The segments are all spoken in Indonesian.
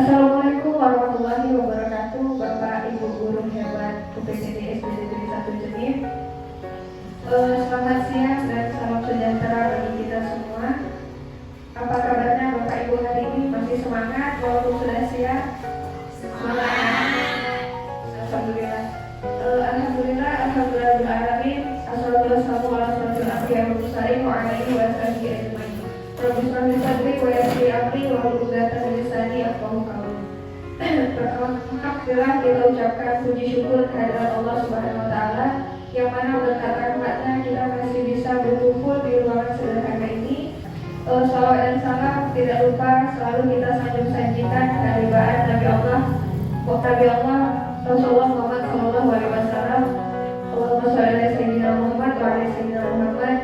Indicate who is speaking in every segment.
Speaker 1: Assalamualaikum warahmatullahi wabarakatuh, Bapak Ibu guru hebat UPCD SD Negeri 1 Jenif. Selamat siang dan salam sejahtera bagi kita semua. Apa kabarnya Bapak Ibu hari ini? Masih semangat walaupun sudah siang? Semangat. Alhamdulillah. Alhamdulillahirobbilalamin. Assalatu wassalamu ala asyrofil anbiya'i wal mursalin wa ala alihi wa sahbihi ajmain. Rabbi shrah li sadri wa yassir li amri wahlul 'uqdatam min lisani yafqahu qawli. Pertama-tama kita ucapkan puji syukur kehadirat Allah Subhanahu wa taala yang mana berkat rahmatnya kita masih bisa berkumpul di ruangan sederhana ini. Salawat dan salam tidak lupa selalu kita sanjung-sanjikan kehadiran Nabi Allah Rasulullah Muhammad sallallahu alaihi wasallam. Allahumma shalli ala sayyidina Muhammad wa ala sayyidina Muhammad.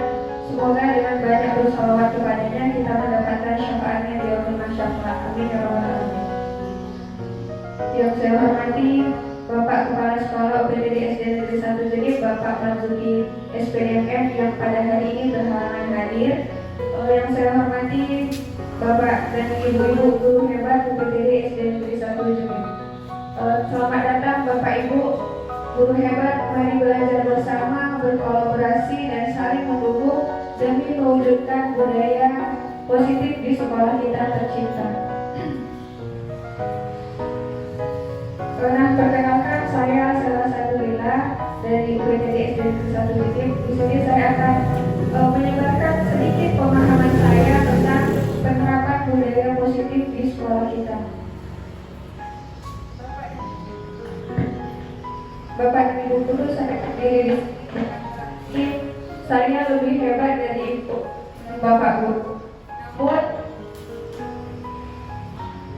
Speaker 1: Semoga dengan banyak bersalawat kepadanya kita mendapatkan syafaatnya di yaumil mahsyar. Amin ya rabbal alamin. Yang saya hormati Bapak Kepala Sekolah UPDD SD Negeri 1 Jenif, Bapak Marzuki SPDMF yang pada hari ini berhalangan hadir. Yang saya hormati Bapak dan Ibu-ibu guru hebat UPDD SD Negeri 1 Jenif. Selamat datang Bapak Ibu guru hebat, mari belajar bersama, berkolaborasi dan saling mendukung demi mewujudkan budaya positif di sekolah kita tercinta. Perkenalkan, saya Selasa Lila dari UPDD SD Negeri 1 Jenif. Di sini saya akan menyebarkan sedikit pemahaman saya tentang penerapan budaya positif di sekolah kita. Bapak dan Ibu guru, saya berdiri di sini. Saya lebih hebat dari Ibu Bapak guru. Namun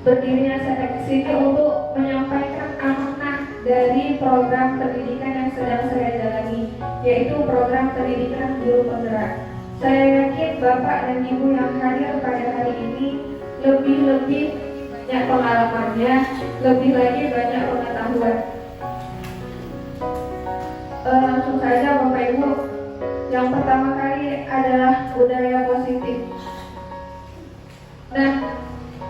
Speaker 1: berdirinya saya ke sini untuk menyampaikan amanah dari program pendidikan yang sedang saya jalani, yaitu program pendidikan guru penggerak. Saya yakin Bapak dan Ibu yang hadir pada hari ini lebih banyak pengalamannya, lebih lagi banyak pengetahuan. Langsung saja Bapak Ibu, yang pertama kali adalah budaya positif. Nah,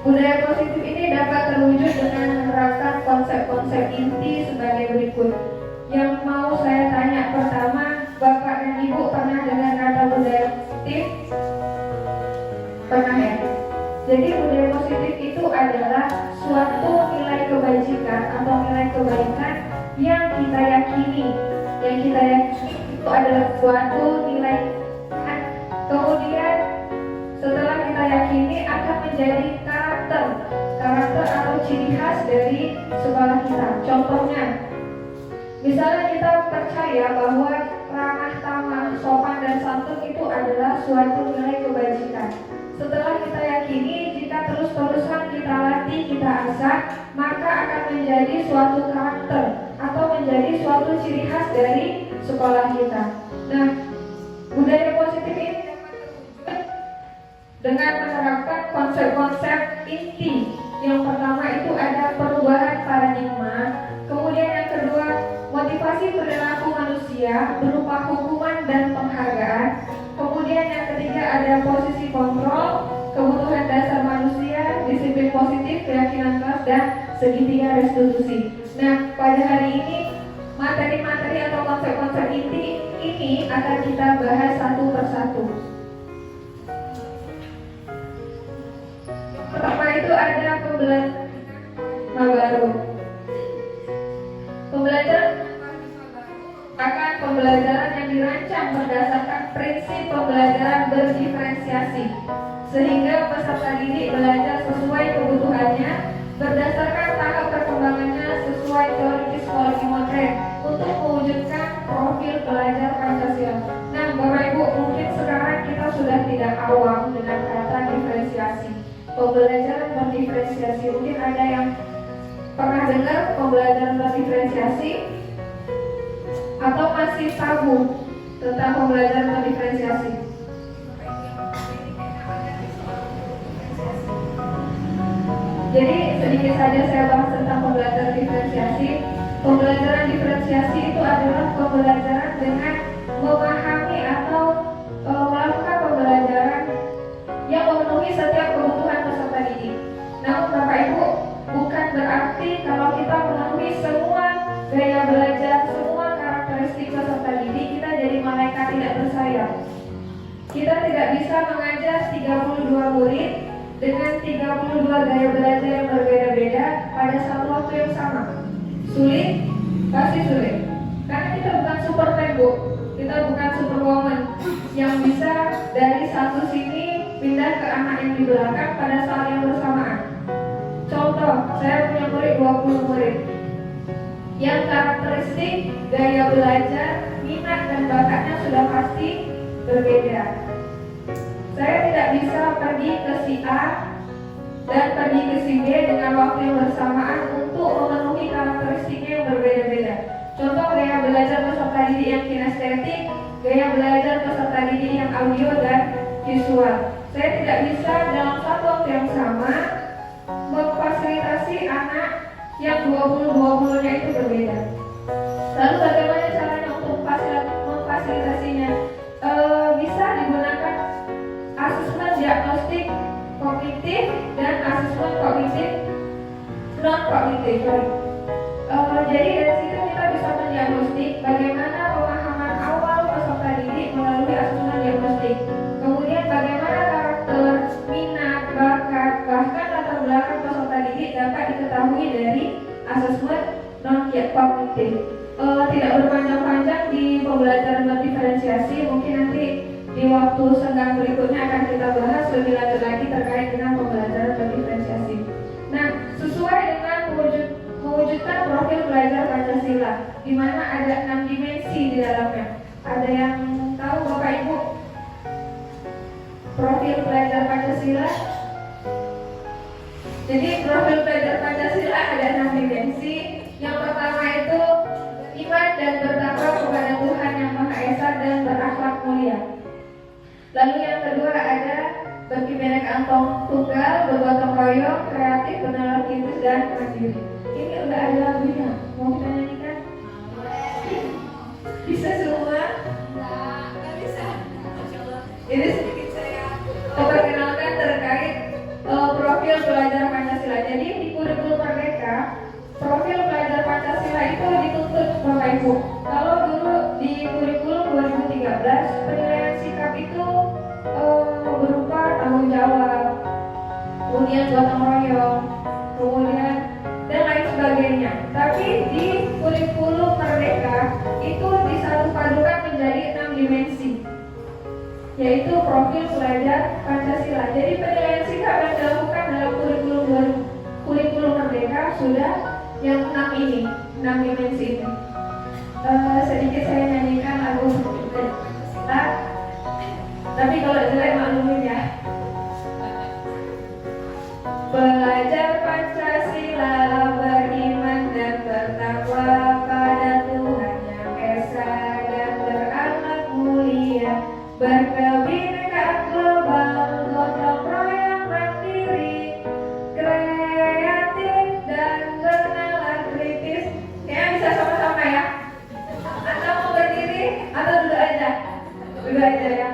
Speaker 1: budaya positif ini dapat terwujud dengan menerapkan konsep-konsep inti sebagai berikut. Yang mau saya tanya pertama, Bapak dan Ibu pernah dengar kata budaya positif? Pernah ya? Jadi budaya positif itu adalah suatu nilai kebajikan atau nilai kebaikan yang kita yakini. Yang kita yakini itu adalah suatu nilai. Kemudian setelah kita yakini akan menjadi karakter atau ciri khas dari sekolah kita. Contohnya, misalnya kita percaya bahwa ramah tamah, sopan dan santun itu adalah suatu nilai kebajikan. Setelah kita yakini, jika terus-terusan kita latih, kita asah, maka akan menjadi suatu karakter atau menjadi suatu ciri khas dari sekolah kita. Nah, budaya positif ini dengan menerapkan konsep-konsep inti. Yang pertama itu ada perubahan paradigma. Kemudian yang kedua, motivasi perilaku manusia berupa hukuman dan penghargaan. Kemudian yang ketiga ada posisi kontrol, kebutuhan dasar manusia, disiplin positif, keyakinan keras, dan segitiga restitusi. Nah, pada hari ini materi-materi atau konsep-konsep inti ini akan kita bahas satu persatu. Pertama itu ada pembelajaran baru. Pembelajaran akan pembelajaran yang dirancang berdasarkan prinsip pembelajaran berdiferensiasi, sehingga peserta didik belajar sesuai kebutuhannya berdasarkan tahap perkembangannya sesuai teori psikologi modern untuk mewujudkan profil pelajar Pancasila. Nah, Bapak Ibu, mungkin sekarang kita sudah tidak awam dengan kata diferensiasi. Pembelajaran berdiferensiasi, mungkin ada yang pernah dengar pembelajaran berdiferensiasi atau masih tabu tentang pembelajaran berdiferensiasi? Jadi sedikit saja saya bahas tentang pembelajaran diferensiasi. Pembelajaran diferensiasi itu adalah pembelajaran dengan memahami atau melakukan pembelajaran yang memenuhi setiap kebutuhan peserta didik. Namun Bapak Ibu, bukan tidak bersayap. Kita tidak bisa mengajar 32 murid dengan 32 gaya belajar yang berbeda-beda pada satu waktu yang sama. Sulit? Pasti sulit. Karena kita bukan Superman, Bu. Kita bukan Superwoman yang bisa dari satu sini pindah ke anak yang di belakang pada saat yang bersamaan. Contoh, saya punya murid 20 murid yang karakteristik gaya belajar, minat dan bakatnya sudah pasti berbeda. Saya tidak bisa pergi ke si A dan pergi ke si B dengan waktu yang bersamaan untuk memenuhi karakteristiknya yang berbeda-beda. Contoh, gaya belajar peserta didik yang kinestetik, gaya belajar peserta didik yang audio dan visual. Saya tidak bisa dalam satu waktu yang sama memfasilitasi anak yang 20-20-nya itu berbeda. Lalu bagaimana caranya untuk memfasilitasinya? Bisa digunakan asesmen diagnostik kognitif dan asesmen kognitif non kognitif. Jadi dari situ kita bisa mendiagnostik bagaimana pemahaman awal peserta didik melalui asesmen diagnostik. Kemudian bagaimana karakter, minat, bakat, bahkan latar belakang peserta didik dapat diketahui dari asesmen non kognitif. Tidak berpanjang-panjang di pembelajaran berdiferensiasi, mungkin nanti di waktu senggang berikutnya akan kita bahas lebih lanjut lagi terkait dengan pembelajaran berdiferensiasi. Nah, sesuai dengan mewujudkan profil belajar Pancasila, di mana ada 6 dimensi di dalamnya. Ada yang tahu Bapak Ibu profil belajar Pancasila? Jadi profil belajar Pancasila ada 6 dimensi. Yang pertama itu iman dan bertakwa kepada Tuhan Yang Maha Esa dan berakhlak mulia. Lalu yang kedua ada berkebinekaan tunggal, bergotong royong, kreatif, bernalar kritis dan mandiri. Ini udah ada lagunya, mau kita nyanyikan? Bisa semua? Nggak bisa. Ini sedikit saya perkenalkan terkait profil belajar Pancasila. Jadi di kurikulum Merdeka, profil belajar Pancasila itu dituntut Bapak Ibu. Kalau dulu di kurikulum 2013 penilaian sikap itu berupa tanggung jawab, kemudian gotong royong, kemudian dan lain sebagainya. Tapi di kurikulum Merdeka itu disatupadukan menjadi 6 dimensi, yaitu profil belajar Pancasila. Jadi penilaian sikap yang dilakukan dalam kurikulum Merdeka sudah yang 6 ini, 6 dimensi ini. Sedikit saya nyanyikan lagu Pancasila, tapi kalau jelek maklumin ya. Belajar Pancasila, beriman dan bertakwa pada Tuhan Yang Esa dan berakhlak mulia, berkebinekaan global, gotong royong mandiri, kreatif dan bernalar kritis. Kayaknya bisa sama-sama ya. Atau mau berdiri atau duduk aja? Duduk aja ya.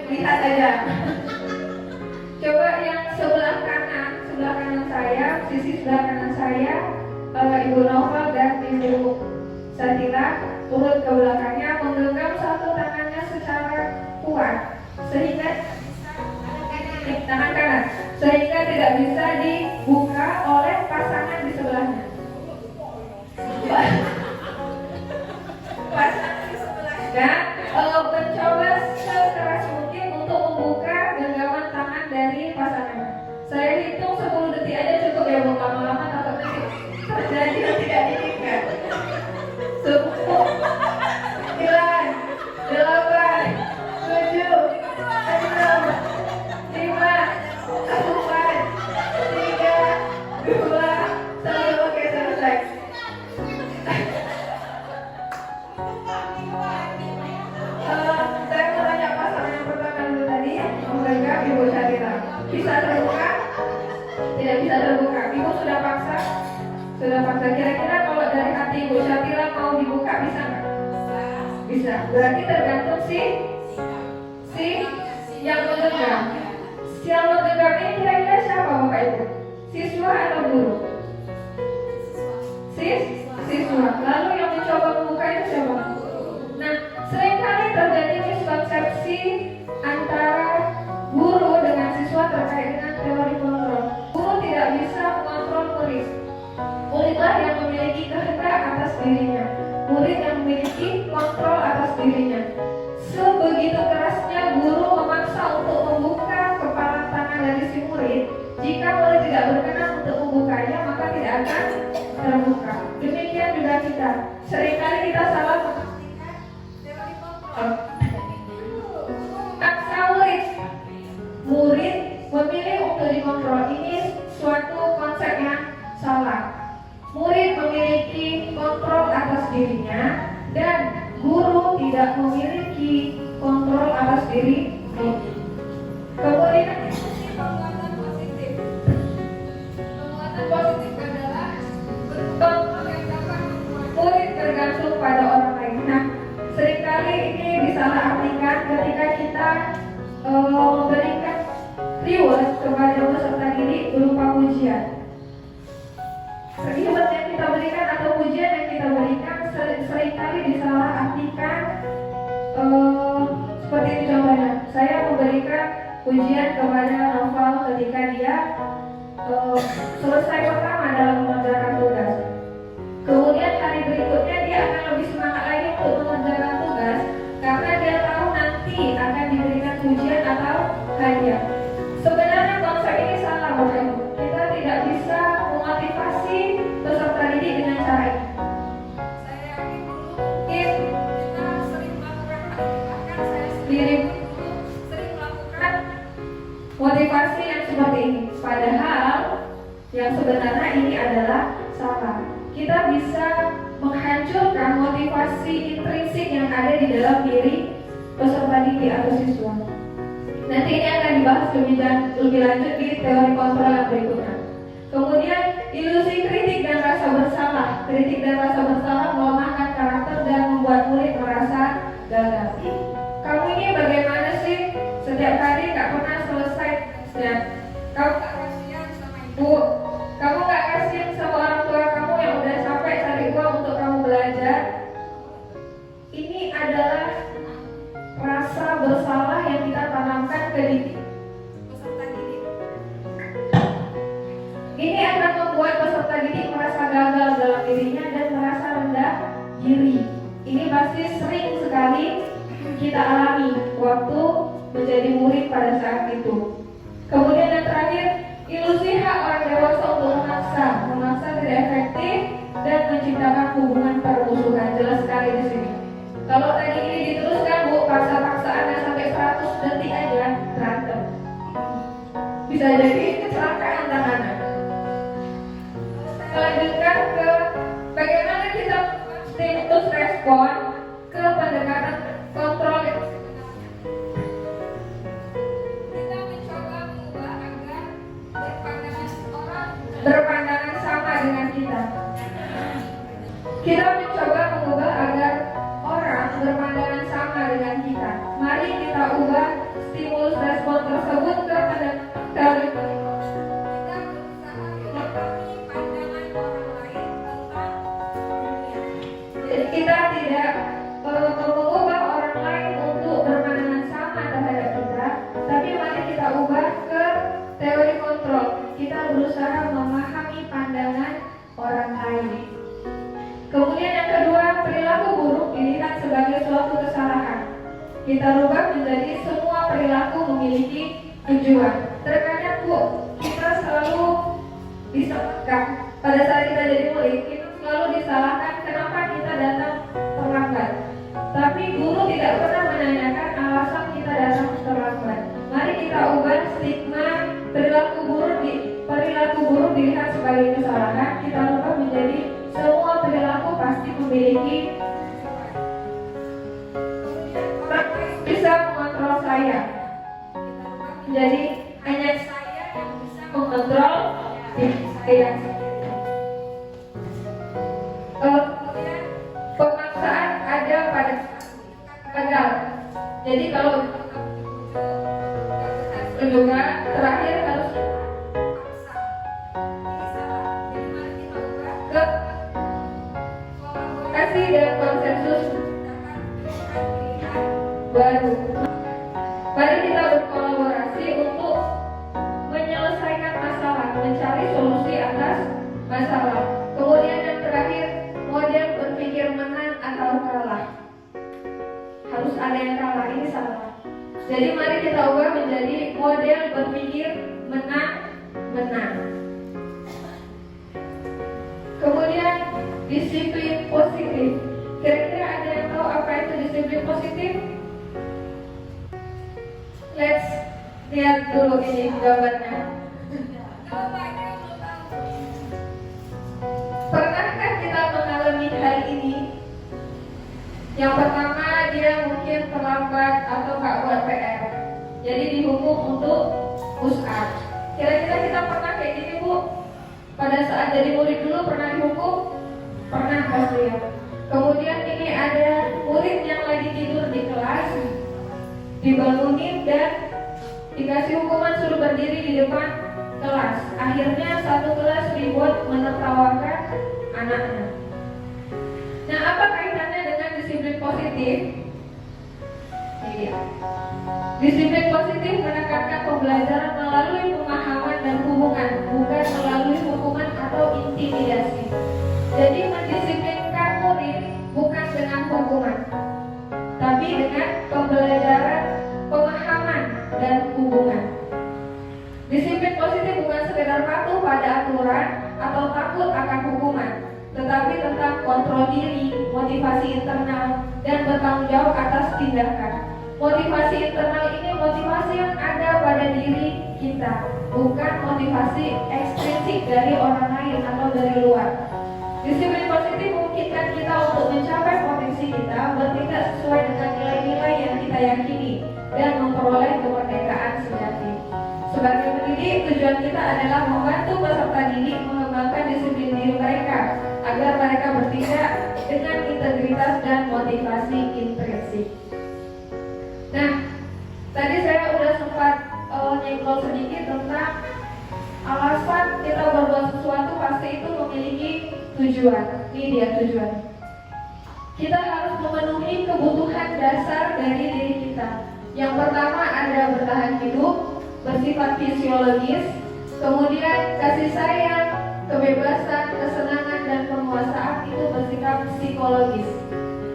Speaker 1: Lihat aja. Coba yang sebelah kanan saya, sisi sebelah kanan saya saya, Ibu Nova dan Ibu Satila turun ke belakangnya menggenggam satu tangannya secara kuat sehingga tangan kanan sehingga tidak bisa dibuka oleh pasangan di sebelahnya. Pasangan di sebelahnya mencoba sekeras mungkin untuk membuka genggaman tangan dari pasangan. Saya hitung 10 detik aja cukup ya, mau lama-lama takut nanti terjadi dan tidak diinginkan. 10, 9, 8, 7, 6, 5, 4, 3, 2, 1. Oke, selesai. Saya mau tanya pasangan yang pertama dulu tadi, mereka Ibu Syarita. Bisa terbuka? Tidak bisa terbuka. Ibu sudah paksa? Sudah paksa. Kira-kira kalau dari hati Ibu Syarita mau dibuka bisa nggak? Bisa. Berarti tergantung si yang menggenggam. Si yang menggenggam ini kira-kira siapa Bapak Ibu? Siswa atau guru? Siswa. Lalu yang mencoba membuka itu siapa? Nah, seringkali terjadi miskonsepsi antara guru dengan siswa terkait dengan teori kontrol. Guru tidak bisa mengontrol murid. Muridlah yang memiliki kehendak atas dirinya. Murid yang memiliki kontrol atas dirinya. Sebegitu kerasnya guru memaksa untuk membuka kepala tangan dari si murid, jika murid tidak berkenan untuk membukanya, maka tidak akan terbuka. Demikian juga kita. Seringkali kita salah mengartikan teori kontrol. Paksa murid memilih untuk dikontrol. Ini suatu konsep yang salah. Murid memiliki kontrol atas dirinya dan guru tidak memiliki kontrol atas diri. Kemudian penguatan positif. Penguatan positif adalah bentuk yang dapat membuat murid tergantung pada orang lain. Nah, seringkali ini disalahartikan ketika kita memberikan reward kepada peserta didik berupa pujian. Reward yang kita berikan atau pujian yang kita berikan seringkali disalahartikan seperti ini contohnya. Saya memberikan pujian kepada Noval ketika dia selesai pertama dalam mengerjakan tugas. Kemudian hari berikutnya dia akan lebih semangat lagi untuk mengerjakan tugas karena dia tahu nanti akan diberikan pujian atau hadiah. Sebenarnya konsep ini salah, Bapak Ibu. Kita tidak bisa memotivasi peserta didik dengan cara ini. Saya yakin dulu mungkin kita sering melakukan, bahkan saya sendiri sering melakukan motivasi yang seperti ini. Padahal yang sebenarnya ini adalah salah. Kita bisa menghancurkan motivasi intrinsik yang ada di dalam diri peserta didik atau siswa. Nanti ini akan dibahas lebih lanjut di teori kontrol yang berikutnya. Kemudian ilusi kritik dan rasa bersalah. Kritik dan rasa bersalah melemahkan karakter dan membuat murid merasa gagal. Kamu ini bagaimana sih? Setiap hari gak pernah selesai. Kamu gak kasihan sama ibu. Kamu gak kasihan sama orang tua kamu yang udah capek cari uang untuk kamu belajar. Ini adalah rasa bersalah yang kita tanamkan ke peserta didik. Ini akan membuat peserta didik merasa gagal dalam dirinya dan merasa rendah diri. Ini pasti sering sekali kita alami waktu menjadi murid pada saat itu. Kemudian yang terakhir, ilusi hak orang dewasa untuk memaksa tidak efektif dan menciptakan hubungan permusuhan. Jelas sekali di sini. Kalau tadi ini diteruskan, Bu, paksa-paksaan sampai 100 detik aja berantem. Bisa jadi kecelakaan tangannya. Saya lanjutkan ke bagaimana kita stimulus respon ke pendekatan kontrol. Kita mencoba mengubah agar berpandangan sama dengan kita. Kita mencoba mengubah agar orang berpandangan sama dengan kita. Mari kita ubah stimulus respon tersebut ke teori. Kita berusaha memahami pandangan kita tidak mengubah orang lain untuk berpandangan sama terhadap kita, tapi mari kita ubah ke teori kontrol. Kita berusaha memahami pandangan orang lain. Kemudian yang kedua, perilaku buruk dilihat sebagai suatu kesalahan. Kita rubah menjadi semua perilaku memiliki tujuan. Terkadang Bu, kita selalu disalahkan. Pada saat kita jadi murid, kita selalu disalahkan kenapa kita datang terlambat. Tapi guru tidak pernah menanyakan alasan kita datang terlambat. Mari kita ubah stigma perilaku buruk dilihat sebagai kesalahan. Kita rubah menjadi semua perilaku pasti memiliki. Orang bisa mengontrol saya. Jadi hanya saya yang bisa mengontrol diri saya. Kemudian pemaksaan ada pada gagal. Jadi kalau juga terakhir harus ke komunikasi dan konsensus baru. Mari kita berkolaborasi untuk menyelesaikan masalah, mencari solusi atas masalah. Kemudian yang terakhir, model berpikir menang atau kalah. Harus ada yang kalah, ini salah. Jadi mari kita ubah menjadi model berpikir menang. Kemudian disiplin positif. Kira-kira ada yang tahu apa itu disiplin positif? Let's lihat dulu ini gambarnya. Pernahkah kita mengalami hal ini? Yang pertama, dia mungkin terlambat atau nggak buat PR, jadi dihukum untuk push up. Kira-kira kita pernah kayak gini Bu? Pada saat jadi murid dulu pernah dihukum? Pernah pasti ya. Kemudian ini ada murid yang lagi tidur di kelas, dibangunin dan dikasih hukuman suruh berdiri di depan kelas. Akhirnya satu kelas dibuat menertawakan anaknya. Nah, apa kaitannya dengan disiplin positif? Iya. Disiplin positif menekankan pembelajaran melalui pemahaman dan hubungan, bukan melalui hukuman atau intimidasi. Jadi mendisiplinkan murid bukan dengan hukuman, tapi dengan pembelajaran, pemahaman, dan hubungan. Disiplin positif bukan sekedar patuh pada aturan atau takut akan hukuman, tetapi tentang kontrol diri, motivasi internal, dan bertanggung jawab atas tindakan. Motivasi internal ini motivasi yang ada pada diri kita, bukan motivasi ekstrinsik dari orang lain atau dari luar. Disiplin positif memungkinkan kita untuk mencapai potensi kita, bertindak sesuai dengan nilai-nilai yang kita yakini, dan memperoleh kemerdekaan sejati. Sebagai pendidik, tujuan kita adalah membantu peserta didik mengembangkan disiplin diri mereka, agar mereka bertindak dengan integritas dan motivasi intrinsik. Nah, tadi saya udah sempat nyenggol sedikit tentang alasan kita berbuat sesuatu pasti itu memiliki tujuan. Ini dia tujuan. Kita harus memenuhi kebutuhan dasar dari diri kita. Yang pertama ada bertahan hidup, bersifat fisiologis, kemudian kasih sayang, kebebasan, kesenangan, dan penguasaan itu bersifat psikologis.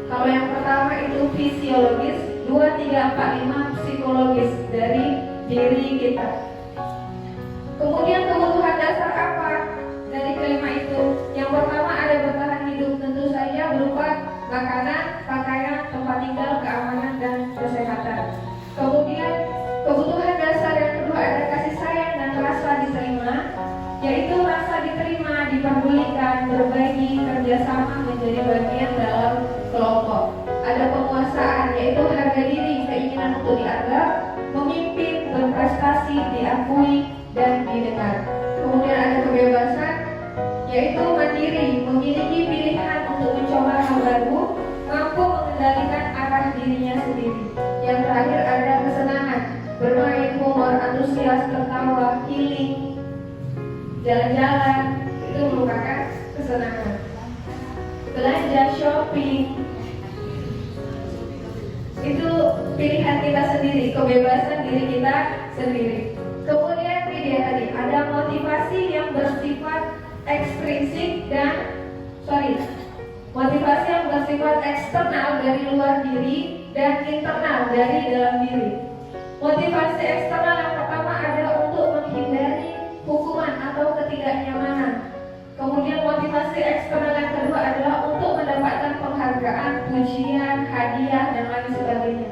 Speaker 1: Kalau yang pertama itu fisiologis, 2, 3, 4, 5 psikologis dari diri kita. Kemudian kebutuhan dasar apa dari kelima itu? Yang pertama ada bertahan hidup, tentu saja berupa makanan, pakaian, tempat tinggal, keamanan, dan kesehatan. Kemudian kebutuhan dasar yang kedua ada kasih sayang dan rasa diterima, yaitu rasa diterima, diperdulikan, berbagi, kerjasama, menjadi bagian dalam kelompok. Ada penguasaan, yaitu harga diri, keinginan untuk dianggap, memimpin, berprestasi, diakui, dan didengar. Kemudian ada kebebasan, yaitu mandiri, memiliki pilihan untuk mencoba hal baru, mampu mengendalikan arah dirinya sendiri. Yang terakhir ada kesenangan, bermain, humor, antusias, tertawa, healing, jalan-jalan, itu merupakan kesenangan. Belanja belanja shopping. Itu pilihan kita sendiri, kebebasan diri kita sendiri. Kemudian dia tadi ada motivasi yang bersifat ekstrinsik dan motivasi yang bersifat eksternal dari luar diri dan internal dari dalam diri. Motivasi eksternal yang pertama adalah untuk menghindari hukuman atau ketidaknyamanan. Kemudian motivasi eksternal yang kedua adalah untuk mendapatkan penghargaan, pujian, hadiah, dan lain sebagainya.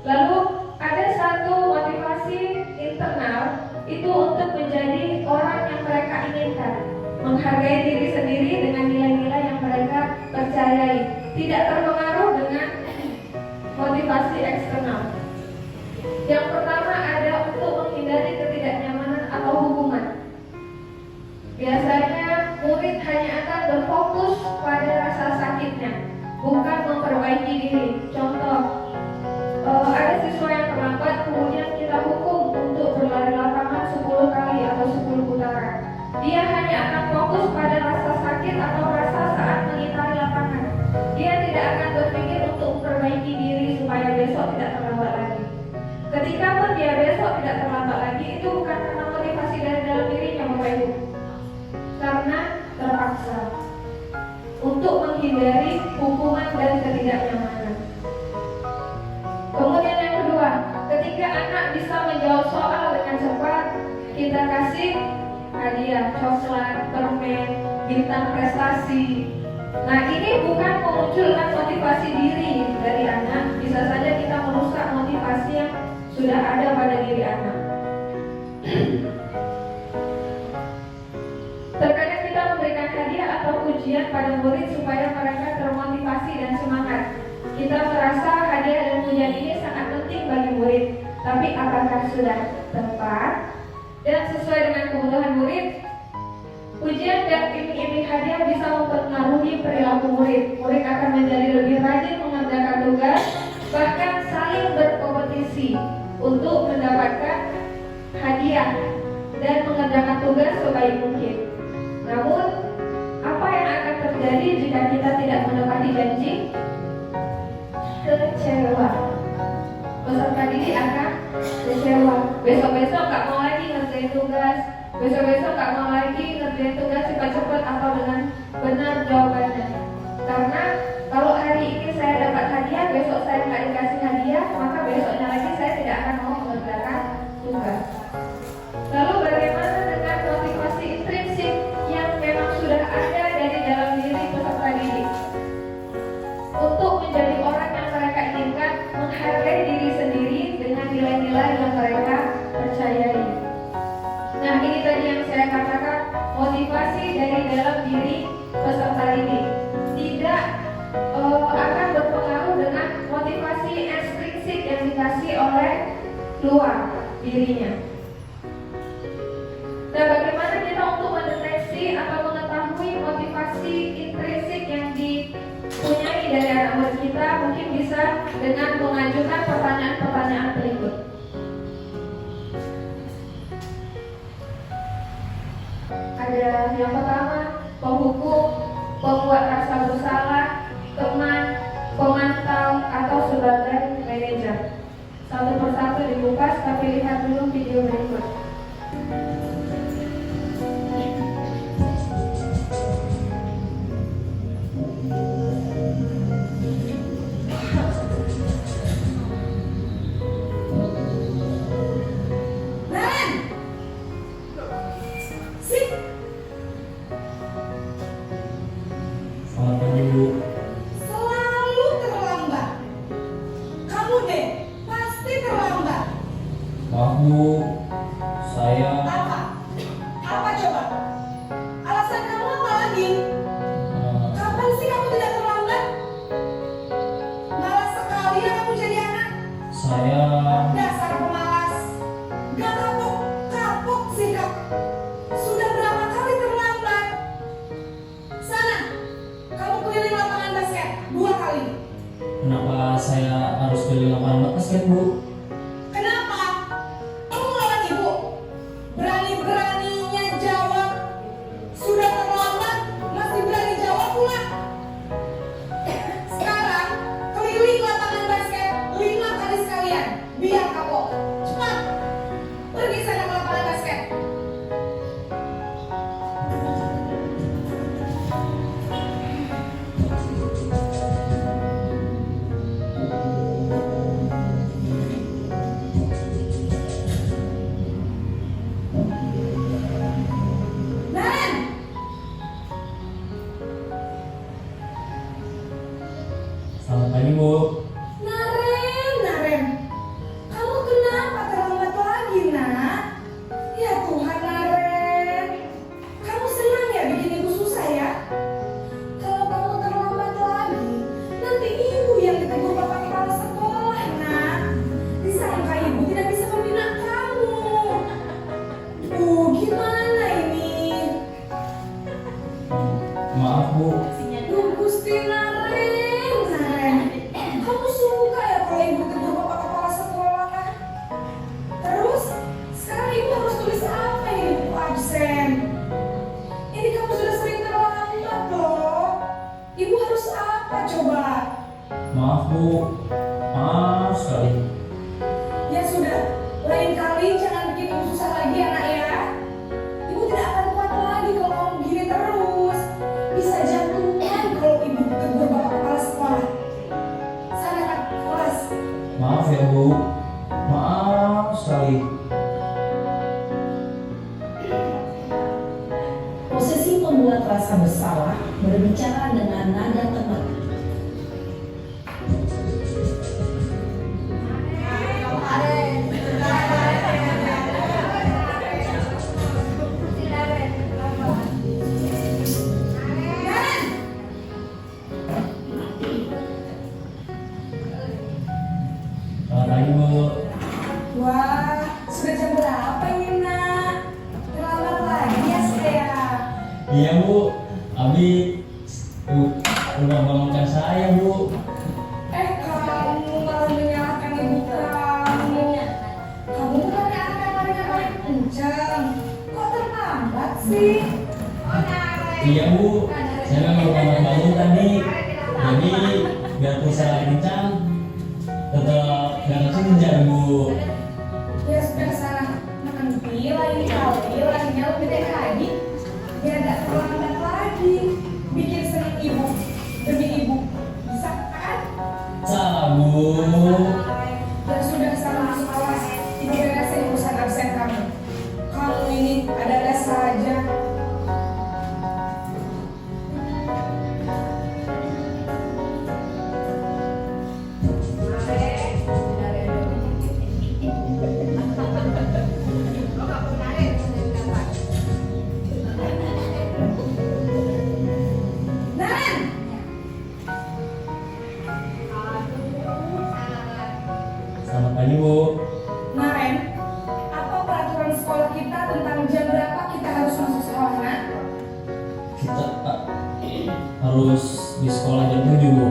Speaker 1: Lalu ada satu motivasi internal, itu untuk menjadi orang yang mereka inginkan, menghargai diri sendiri dengan nilai-nilai yang mereka percayai, tidak terpengaruh dengan motivasi eksternal. Yang pertama ada untuk menghindari ketidaknyamanan atau hukuman. Biasanya murid hanya akan berfokus pada rasa sakitnya, bukan memperbaiki diri. Contoh, ada siswa yang terlambat, kemudian kita hukum untuk berlari lapangan 10 kali atau 10 putaran. Dia hanya akan fokus pada rasa sakit atau rasa saat mengitari lapangan. Dia tidak akan berpikir untuk memperbaiki diri supaya besok tidak terlambat lagi. Ketika pun dia besok tidak terlambat lagi, itu bukan karena motivasi dari dalam dirinya, Bapak Ibu, karena terpaksa untuk menghindari hukuman dan ketidaknyamanan. Kemudian yang kedua, ketika anak bisa menjawab soal dengan cepat, kita kasih hadiah, coklat, permen, bintang prestasi. Nah, ini bukan memunculkan motivasi diri dari anak, bisa saja kita merusak motivasi yang sudah ada pada diri anak. Terkadang kita memberikan hadiah atau pujian pada murid supaya mereka termotivasi dan semangat. Kita merasa hadiah dan pujian ini sangat penting bagi murid, tapi apakah sudah tepat dan sesuai dengan kebutuhan murid? Pujian dan iming-iming hadiah bisa mempengaruhi perilaku murid. Murid akan menjadi lebih rajin mengerjakan tugas, bahkan saling berkompetisi untuk mendapatkan hadiah dan mengerjakan tugas sebaik mungkin. Namun, apa yang akan terjadi jika kita tidak menepati janji? Kecewa. Peserta didik akan kecewa. Besok-besok gak mau lagi ngerjain tugas. Besok-besok gak mau lagi ngerjain tugas cepat-cepat atau dengan benar jawabannya. Karena kalau hari ini saya dapat hadiah, besok saya nggak dikasih hadiah, maka besoknya lagi saya tidak akan mau mengerjakan tugas. Lalu bagaimana dengan motivasi intrinsik yang memang sudah ada dari dalam diri peserta didik? Untuk menjadi orang yang mereka inginkan, menghargai diri sendiri dengan nilai-nilai yang mereka percayai. Nah, ini tadi yang saya katakan, motivasi dari dalam diri peserta didik tidak akan berpengaruh dengan motivasi ekstrinsik yang dikasih oleh luar dirinya. Nah, bagaimana kita untuk mendeteksi atau mengetahui motivasi intrinsik yang dipunyai dari anak murid kita? Mungkin bisa dengan mengajukan pertanyaan-pertanyaan berikut. Ada yang pertama, penghukum, pembuat rasa bersalah, teman, pemantau, atau sebagai manajer. Satu persatu dibuka, tapi lihat dulu video berikut.
Speaker 2: Selalu terlambat. Kamu deh pasti terlambat.
Speaker 3: Aku, saya.
Speaker 2: Apa? Apa coba? Alasan kamu apa lagi? Kapan sih kamu tidak terlambat? Malas sekali ya kamu jadi anak.
Speaker 3: Saya.
Speaker 2: Dasar pemalas. Gak kapok sikap. Sudah berapa kali terlambat? Sana, kamu keliling lapangan basket 2 kali.
Speaker 3: Kenapa saya harus keliling lapangan basket, Bu?
Speaker 2: Kenapa? Kamu melawan ibu? Berani-beraninya jawab. Sudah terlambat, masih berani jawab pula.
Speaker 3: Selamat pagi, Bu.
Speaker 2: Naren, kamu kenapa terlambat lagi, nak? Ya Tuhan, Naren, kamu senang ya bikin ibu susah ya? Kalau kamu terlambat lagi, nanti ibu yang ditegur bapak kepala sekolah, nak. Disangka ibu tidak bisa membina kamu. Gimana ini?
Speaker 3: Maaf, Bu.
Speaker 2: Gusti Naren, kamu suka ya kalau ibu tegur bapak kepala sekolah? Terus, sekarang ibu harus tulis apa ini buku absen? Ini kamu sudah sering terlambat loh. Ibu harus apa coba?
Speaker 3: Maaf, Bu. Maaf sekali.
Speaker 2: Ya sudah, lain kali jangan bikin ibu susah lagi anak ya. Ibu tidak akan kuat lagi kalau kamu begini terus. Bisa jantungan kalau ibu tegur bapak kepala sekolah. Sana kan kelas.
Speaker 3: Maaf ya, Bu. Maaf sekali.
Speaker 4: Posisi membuat rasa bersalah, berbicara dengan nada teman.
Speaker 3: Selamat pagi, Bu.
Speaker 2: Wah, sudah jam berapa ini nak? Terlambat lagi ya saya.
Speaker 3: Iya, Bu. Abi udah bangunkan saya, Bu.
Speaker 2: Kamu malah menyalahkan ibu kamu. Kamu bukannya anak yang larinya paling kencang. Kok terlambat sih?
Speaker 3: Iya, Bu. Saya memang baru bangun tadi. Jadi biarpun saya kencang, tetap gak senja, Bu.
Speaker 2: Ya sudah sana nanti lain kali larinya lebih baik lagi. Biar gak terlambat lagi. Bikin senang ibu demi ibu. Bisa kan?
Speaker 3: Salah, Bu.
Speaker 2: Dan sudah sana masuk kelas. Ibu beresin urusan absen kamu. Kamu ini ada-ada saja. Naren!
Speaker 3: Selamat pagi, Bu.
Speaker 2: Naren, apa peraturan sekolah kita tentang jam berapa kita harus masuk sekolah, Nak?
Speaker 3: Kita harus di sekolah jam 7, Bu.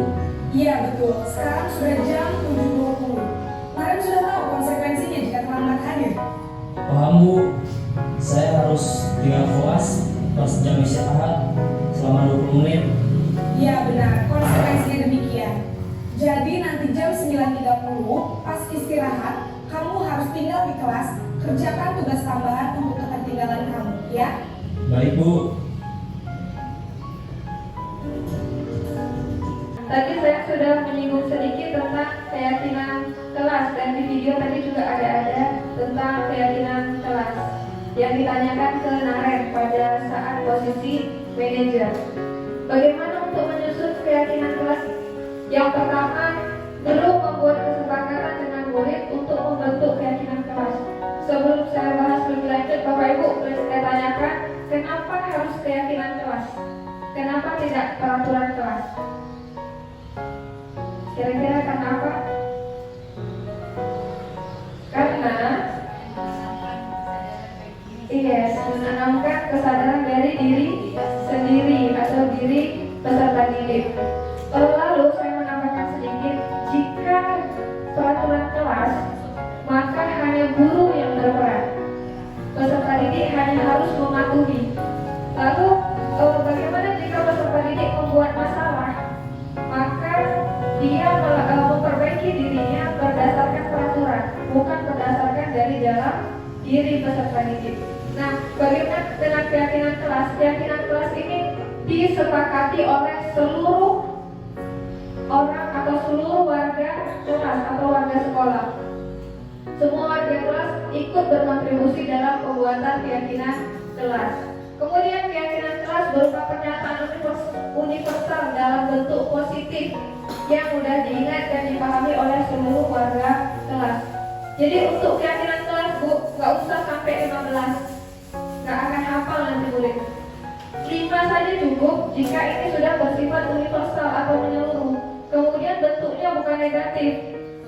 Speaker 2: Iya betul, sekarang sudah jam 7.20. Naren sudah tahu konsekuensinya jika terlambat hadir.
Speaker 3: Paham, Bu. Saya harus tinggal kelas pas jam istirahat selama 20 menit.
Speaker 2: Iya benar, konsekuensinya demikian. Jadi nanti jam 9.30 pas istirahat, kamu harus tinggal di kelas, kerjakan tugas tambahan untuk ketertinggalan kamu, ya?
Speaker 3: Baik, Bu.
Speaker 1: Tadi saya sudah menyinggung sedikit tentang keyakinan kelas dan di video tadi juga ada tentang keyakinan kelas yang ditanyakan ke Naren pada saat posisi manajer. Bagaimana untuk menyusun keyakinan kelas? Yang pertama, perlu membuat kesepakatan dengan murid untuk membentuk keyakinan kelas. Sebelum saya bahas lebih lanjut, Bapak Ibu, saya tanyakan, kenapa harus keyakinan kelas? Kenapa tidak peraturan kelas? Kira-kira kenapa? Karena menanamkan kesadaran dari diri sendiri atau diri peserta didik. Lalu saya menambahkan sedikit, jika peraturan kelas, maka hanya guru yang berperan. Peserta didik hanya harus mematuhi. Lalu bagaimana jika peserta didik membuat masalah? Maka dia memperbaiki dirinya berdasarkan peraturan, bukan berdasarkan dari dalam diri peserta didik. Nah, bagaimana dengan keyakinan kelas? Keyakinan kelas ini disepakati oleh seluruh orang atau seluruh warga kelas atau warga sekolah. Semua warga kelas ikut berkontribusi dalam pembuatan keyakinan kelas. Kemudian keyakinan kelas berupa pernyataan universal dalam bentuk positif yang mudah diingat dan dipahami oleh seluruh warga kelas. Jadi untuk keyakinan kelas Bu, nggak usah sampai 15, nggak akan hafal nanti murid. 5 saja cukup jika ini sudah bersifat universal atau menyeluruh. Kemudian bentuknya bukan negatif,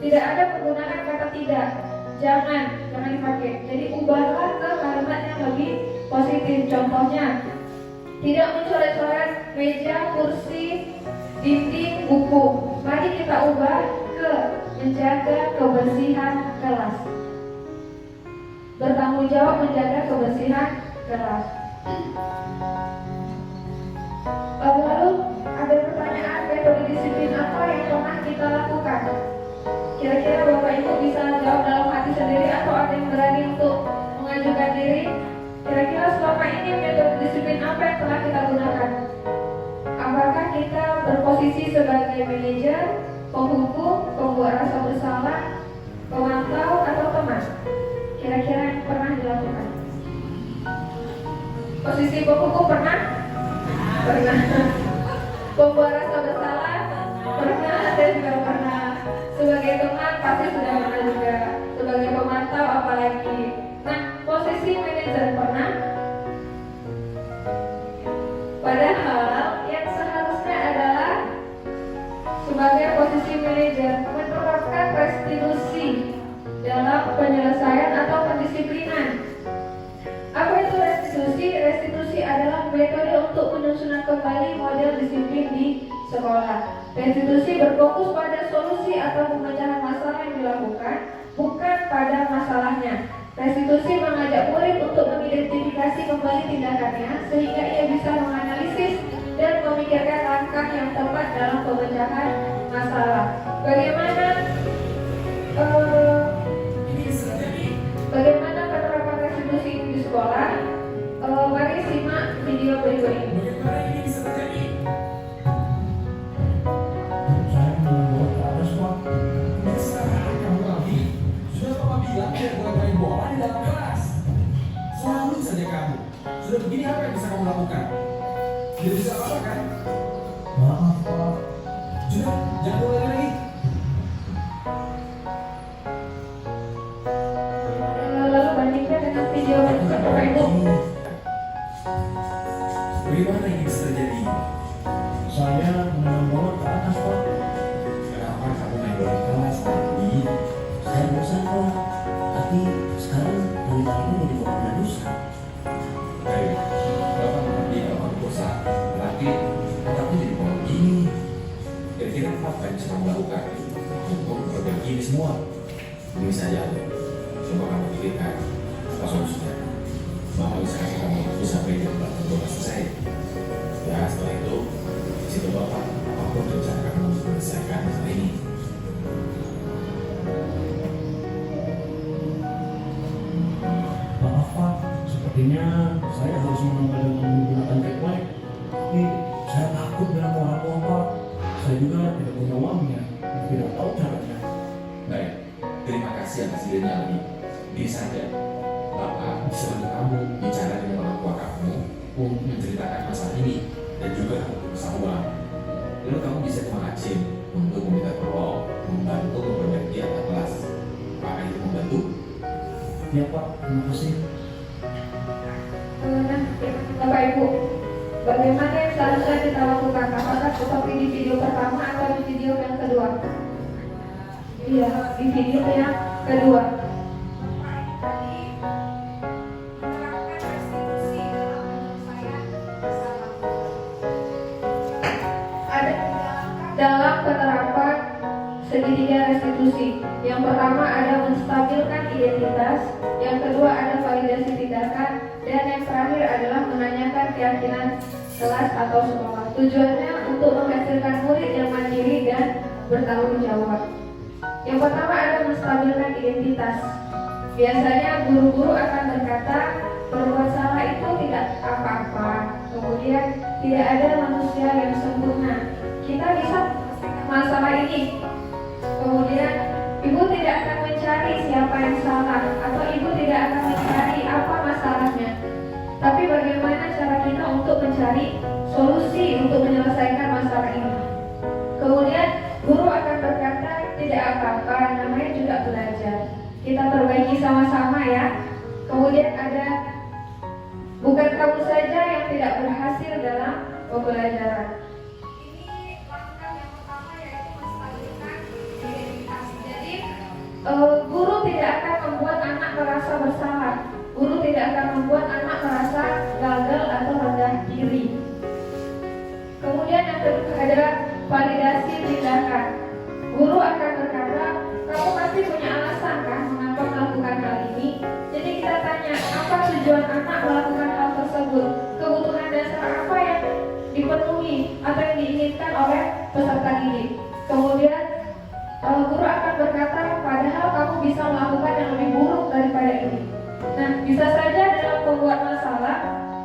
Speaker 1: tidak ada penggunaan kata tidak. Jangan dipakai. Jadi ubahlah ke kalimat yang lebih positif. Contohnya, tidak mencoret-coret meja, kursi, dinding, buku. Mari kita ubah ke menjaga kebersihan kelas. Bertanggung jawab menjaga kebersihan kelas. Lalu ada pertanyaan, metode disiplin apa yang pernah kita lakukan? Kira-kira Bapak Ibu bisa jawab dalam hati sendiri atau ada yang berani untuk mengajukan diri? Kira-kira selama ini metode disiplin apa yang telah kita gunakan? Apakah kita berposisi sebagai manajer, penghukum, pembuat rasa bersalah, pemantau, atau teman? Kira-kira yang pernah dilakukan? Posisi penghukum pernah? Pernah. Pembuat rasa bersalah? Pernah, saya juga pernah. Sebagai teman pasti sudah pernah juga. Sebagai pemantau apalagi. Nah, posisi manajer pernah? Padahal yang seharusnya adalah sebagai posisi manajer menerapkan restitusi dalam penyelesaian atau pendisiplinan. Apa itu restitusi? Restitusi adalah metode untuk menyusun kembali model disiplin di sekolah. Restitusi berfokus pada solusi atau pemecahan masalah yang dilakukan, bukan pada masalahnya. Restitusi mengajak murid untuk mengidentifikasi kembali tindakannya sehingga ia bisa menganalisis dan memikirkan langkah yang tepat dalam pemecahan masalah. Bagaimana penerapan restitusi ini di sekolah? Mari simak video berikut ini.
Speaker 5: Bagaimana ini bisa terjadi?
Speaker 3: Saya membuat atas Pak.
Speaker 5: Terserah kamu lagi. Sudah Papa bilang tidak boleh main bola di dalam kelas. Selalu saja kamu. Sudah begini apa yang bisa kamu lakukan? Tidak bisa apa kan?
Speaker 3: Maaf Pak.
Speaker 5: Sudah, jangan boleh lagi.
Speaker 1: Lalu bandingkan dengan video berikut Bapak Ibu.
Speaker 5: Bagaimana ini bisa terjadi?
Speaker 3: Saya menang bola ke atas Pak.
Speaker 5: Kenapa kamu main bola di kelas tadi?
Speaker 6: Saya bosan Pak, tapi sekarang wanita ini jadi bapak dosa.
Speaker 5: Baik, Bapak mengerti kalau kamu bosan, tapi otakmu jadi bola begini. Kira-kira apa yang bisa kamu lakukan untuk memperbaiki ini semua? Ini saja, coba kamu pikirkan apa solusinya. Bahwa misalkan kamu bisa pergi ke belakang bola selesai. Ya setelah itu, situ Bapak apapun rencana kamu untuk menyelesaikan masalah ini.
Speaker 3: Maaf Pak, sepertinya saya harus menambah dengan menggunakan tagline. Tapi saya takut dengan orang tua Pak. Saya juga tidak punya uangnya, dan tidak tahu caranya.
Speaker 5: Baik, terima kasih atas idenya lagi. Ini saja, Bapak bisa bantu kamu bicara dengan orang tua kamu untuk menceritakan masalah ini dan juga masalah uang. Lalu kamu bisa ke Mang Acim untuk meminta tolong membantu memperbaiki atas kelas. Apakah itu membantu?
Speaker 3: Ya Pak, terima kasih.
Speaker 1: Nah, Bapak Ibu, bagaimana yang seharusnya kita lakukan? Apakah seperti di video pertama atau di video yang kedua? Iya, di video yang kedua. Ada dalam penerapan segitiga restitusi. Yang pertama ada menstabilkan identitas, yang kedua ada validasi tindakan, dan yang terakhir adalah menanyakan keyakinan kelas atau sekolah. Tujuannya untuk menghasilkan murid yang mandiri dan bertanggung jawab. Yang pertama ada menstabilkan identitas. Biasanya guru-guru akan berkata berbuat salah itu tidak apa-apa. Kemudian tidak ada manusia yang sempurna. Kita bisa masalah ini. Kemudian ibu tidak akan mencari siapa yang salah atau ibu tidak akan mencari apa masalahnya. Tapi bagaimana cara kita untuk mencari solusi untuk menyelesaikan masalah ini. Kemudian bersama-sama ya. Kemudian ada bukan kamu saja yang tidak berhasil dalam pembelajaran. Ini langkah yang pertama yaitu menstabilkan identitas. Jadi guru tidak akan membuat anak merasa bersalah. Guru tidak akan membuat anak merasa gagal atau rendah diri. Kemudian yang kedua adalah validasi tindakan. Guru akan berkata, kamu pasti punya alasan kan mengapa melakukan hal ini. Jadi kita tanya, apa tujuan anak melakukan hal tersebut? Kebutuhan dasar apa yang dipenuhi atau yang diinginkan oleh peserta didik? Kemudian guru akan berkata, padahal kamu bisa melakukan yang lebih buruk daripada ini. Nah, bisa saja dalam membuat masalah,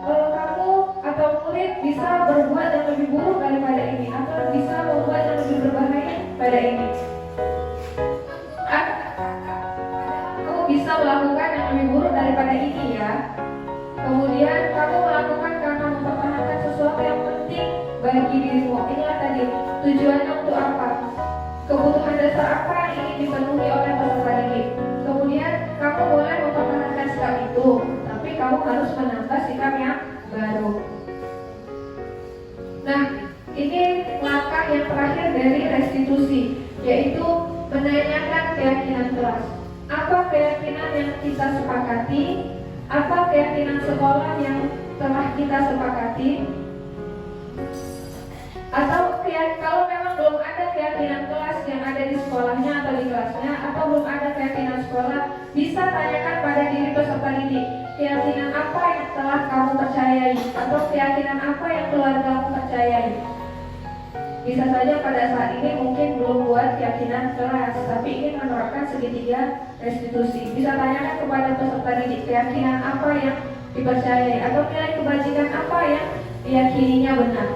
Speaker 1: kamu atau murid bisa berbuat yang lebih buruk daripada ini, atau bisa membuat yang lebih berbahaya pada ini. Kamu bisa melakukan yang lebih buruk daripada ini ya. Kemudian kamu melakukan karena mempertahankan sesuatu yang penting bagi dirimu. Inilah tadi tujuannya untuk apa? Kebutuhan dasar apa yang ingin dipenuhi oleh peserta didik. Kemudian kamu boleh mempertahankan sikap itu, tapi kamu harus menambah sikap yang baru. Nah, ini langkah yang terakhir dari restitusi, yaitu menanyakan keyakinan kelas. Apa keyakinan yang kita sepakati? Apa keyakinan sekolah yang telah kita sepakati? Atau kalau memang belum ada keyakinan kelas yang ada di sekolahnya atau di kelasnya, atau belum ada keyakinan sekolah, bisa tanyakan pada diri peserta didik, keyakinan apa yang telah kamu percayai, atau keyakinan apa yang keluargamu percayai. Bisa saja pada saat ini mungkin belum buat keyakinan kelas, tapi ingin menerapkan segitiga restitusi. Bisa tanyakan kepada peserta didik, keyakinan apa yang dipercayai, atau nilai kebajikan apa yang diyakininya benar.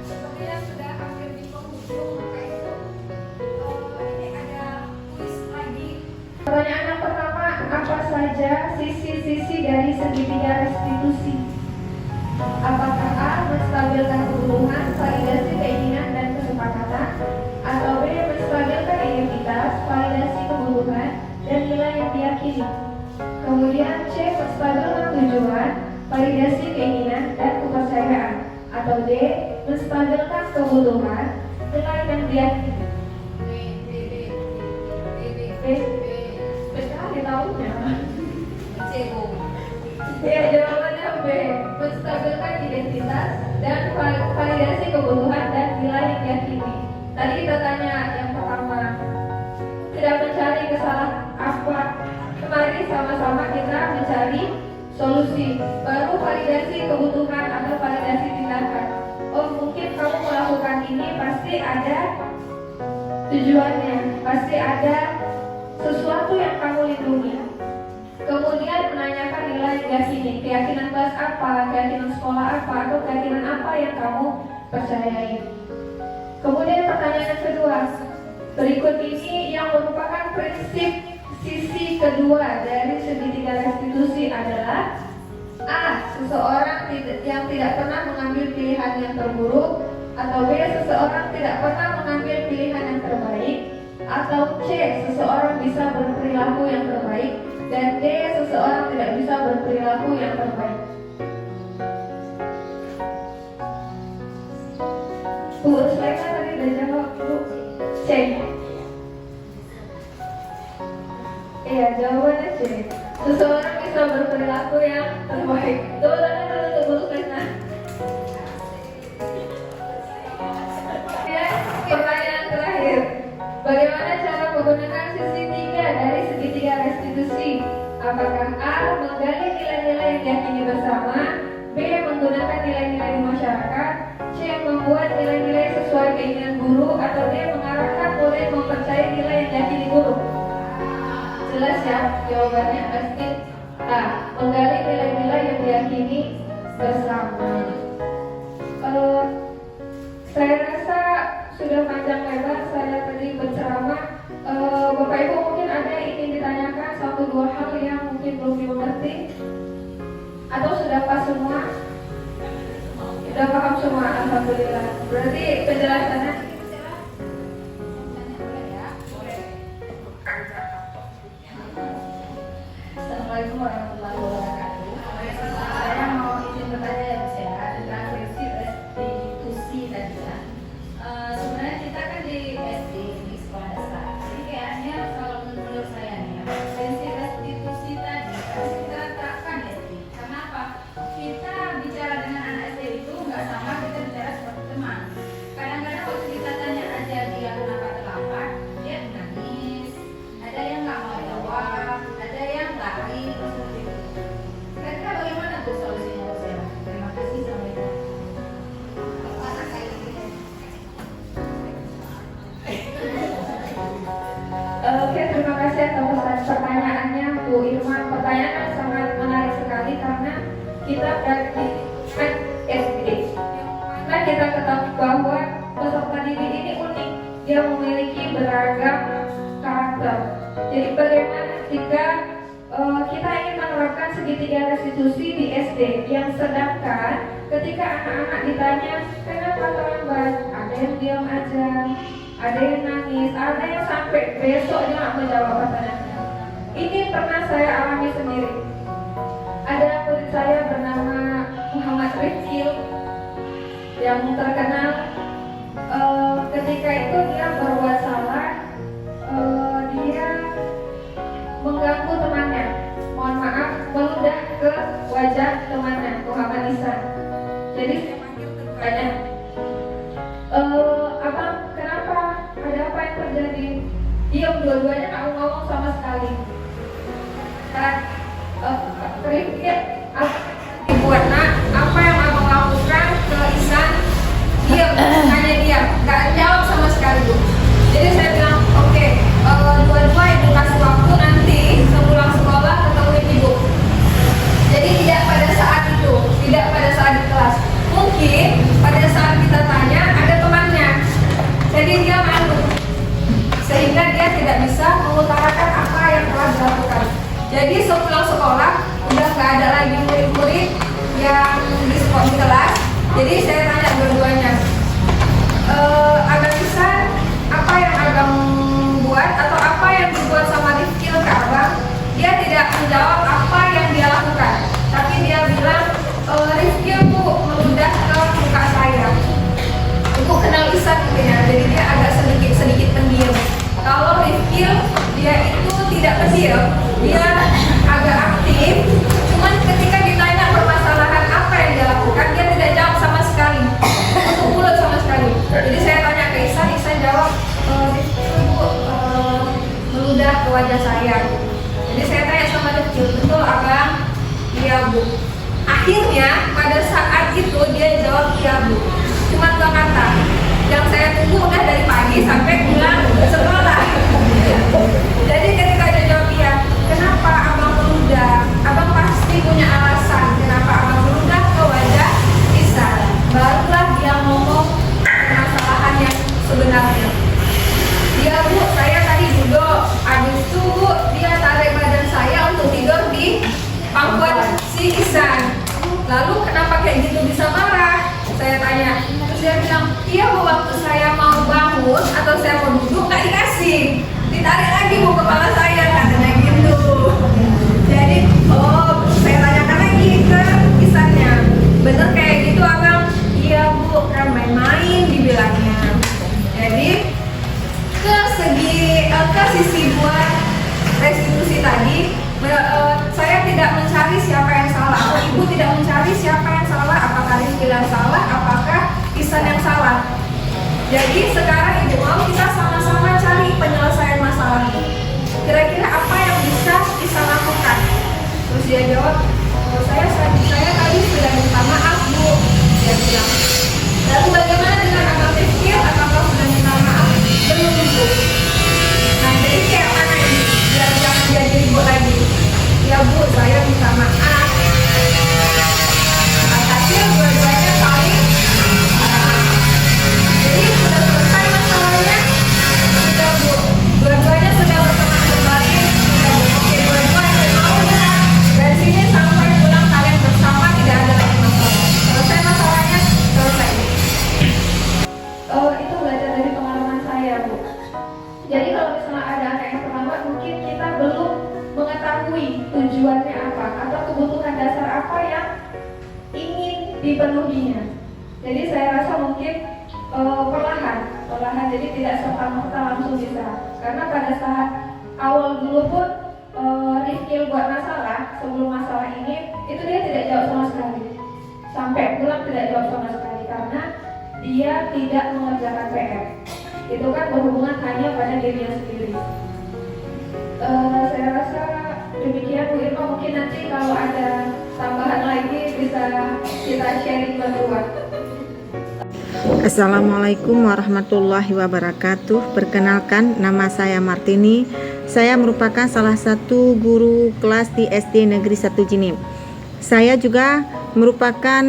Speaker 1: Seperti yang sudah hampir di penghujung, maka itu ini ada kuis lagi. Pertanyaan yang pertama, apa saja sisi-sisi dari segitiga restitusi? Apakah A. menstabilkan kebutuhan, validasi keinginan dan kesepakatan, atau B. menstabilkan identitas, validasi kebutuhan dan nilai yang diyakini? Kemudian C. menstabilkan tujuan, validasi keinginan dan kepercayaan, atau D. menstabilkan kebutuhan, nilai dan diyakini? Sekali tahunya. Ya, jawabannya B. Menstabilkan identitas dan validasi kebutuhan dan nilai yang diyakini. Tadi kita tanya yang pertama, tidak mencari kesalahan apa. Kemarin sama-sama kita mencari solusi. Baru validasi kebutuhan atau validasi tindakan. Oh, mungkin kamu melakukan ini pasti ada tujuannya, pasti ada sesuatu yang kamu lindungi. Kemudian menanyakan nilai yang diyakini, keyakinan kelas apa, keyakinan sekolah apa, atau keyakinan apa yang kamu percayai. Kemudian pertanyaan yang kedua, berikut ini yang merupakan prinsip sisi kedua dari segitiga restitusi adalah A. Seseorang yang tidak pernah mengambil pilihan yang terburuk, atau B. Seseorang tidak pernah mengambil pilihan yang terbaik, atau C. Seseorang bisa berperilaku yang terbaik, dan D. Seseorang tidak bisa berperilaku yang terbaik. Bu Usleka tadi udah jawab, Bu. C. Iya, jawabannya C. Seseorang bisa berperilaku yang terbaik. Tepuk tangan dulu untuk Bu Usleka. Ya, pertanyaan terakhir. Bagaimana cara menggunakan sisi tiga dari segitiga restitusi? Apakah A. menggali nilai-nilai yang diyakini bersama, B. menggunakan nilai-nilai di masyarakat, C. membuat nilai-nilai sesuai keinginan guru, atau D. mengarahkan murid mempercayai nilai yang diyakini guru? Jelas ya, jawabannya pasti A. menggali nilai-nilai yang diyakini bersama. Saya rasa sudah panjang lebar saya tadi berceramah. Bapak Ibu mungkin ada yang ingin ditanyakan satu dua hal yang mungkin belum dimengerti, atau sudah pas semua? Sudah paham semua, alhamdulillah. Berarti penjelasannya kita berada di SD. Nah, kita ketahui bahwa peserta didik ini unik, dia memiliki beragam karakter. Jadi bagaimana jika kita ingin menerapkan segitiga restitusi di SD, yang sedangkan ketika anak-anak ditanya kenapa terlambat, ada yang diam aja, ada yang nangis, ada yang sampai besok dia nggak menjawab pertanyaannya. Ini pernah saya alami sendiri. Ada murid saya bernama Muhammad Rifkil yang terkenal. Ketika itu dia berbuat salah, dia mengganggu temannya, mohon maaf, meludah ke wajah temannya, Muhammad Isan. Jadi saya panggil keduanya, abang kenapa, ada apa yang terjadi? Diam, dua-duanya nggak mau ngomong sama sekali. Rifkil, dibuat nak, apa yang abang lakukan ke Isan? Diam, hanya diam, nggak jawab sama sekali bu. Jadi saya bilang, oke, dua-dua ibu kasih waktu nanti sepulang sekolah ketemu ibu. Jadi tidak pada saat itu, tidak pada saat di kelas. Mungkin pada saat kita tanya ada temannya, jadi dia malu, sehingga dia tidak bisa mengutarakan apa yang telah dilakukan. Jadi sepulang sekolah udah nggak ada lagi murid-murid yang di kelas. Jadi saya tanya dua-duanya, Abang Isan, apa yang abang buat atau apa yang dibuat sama Rifkil ke abang? Dia tidak menjawab apa yang dia lakukan, tapi dia bilang Rifkil bu meludah ke muka saya. Ibu kenal Isan mungkin ya, jadi dia agak sedikit pendiam. Kalau Rifkil dia itu tidak pendiam, dia agak aktif. Cuman ketika ditanya permasalahan apa yang dia lakukan, dia tidak jawab sama sekali, tutup mulut sama sekali. Jadi saya tanya ke Isan, Isan jawab bu meludah ke wajah saya. Jadi saya tanya sama Rifkil, betul abang? Iya bu. Akhirnya pada saat itu dia jawab iya bu, cuma dua kata. Yang saya tunggu udah dari pagi sampai pulang sekolah. Jadi ketika dia jawab iya, kenapa abang meludah? Abang pasti punya alasan kenapa abang meludah ke wajah Isan. Barulah dia ngomong permasalahan yang sebenarnya. Dia bu, saya tadi duduk, habis itu bu, dia tarik badan saya untuk tidur di pangkuan si Isan. Lalu kenapa kayak gitu bisa marah? Saya tanya. Terus dia bilang, iya bu, waktu saya mau bangun atau saya mau duduk nggak dikasih, ditarik lagi bu kepala saya, katanya gitu. Jadi saya tanyakan lagi ke Isannya, bener kayak gitu abang? Iya bu, kan main-main dibilangnya. Jadi ke sisi buat restitusi tadi, saya tidak mencari siapa yang salah, atau ibu tidak mencari siapa yang salah, apakah Rifkil yang salah, apakah Isan yang salah. Jadi sekarang ibu mau kita sama-sama cari penyelesaian masalahnya. Kira-kira apa yang bisa Isan lakukan? Terus dia jawab, saya tadi sudah minta maaf bu, dia bilang. Lalu bagaimana dengan abang Rifkil? Apakah sudah minta maaf? Belum bu. Nah jadi kayak mana ini? Biar jangan jadi ribut lagi. Ya bu, saya minta maaf. Hasil dua-duanya saling. Jadi sudah selesai masalahnya. Sudah bu, dua-duanya sudah berteman kembali. Sudah bu, oke dua-dua yang mau ya. Dari sini sampai pulang kalian bersama, tidak ada lagi masalah. Selesai masalahnya, selesai. Itu belajar dari pengalaman saya bu. Jadi kalau misalnya ada anak yang terlambat, mungkin kita belum mengetahui tujuannya apa atau kebutuhan dasar apa yang ingin dipenuhinya. Jadi saya rasa mungkin perlahan, jadi tidak serta-merta langsung bisa. Karena pada saat awal dulu pun Rifkil buat masalah, sebelum masalah ini, itu dia tidak jawab sama sekali. Sampai pulang tidak jawab sama sekali karena dia tidak mengerjakan PR. Itu kan berhubungan hanya pada dirinya sendiri. Saya rasa demikian Bu Irma, mungkin nanti kalau ada tambahan lagi bisa kita sharing berdua.
Speaker 7: Assalamualaikum warahmatullahi wabarakatuh. Perkenalkan, nama saya Martini. Saya merupakan salah satu guru kelas di SD Negeri 1 Jinim. Saya juga merupakan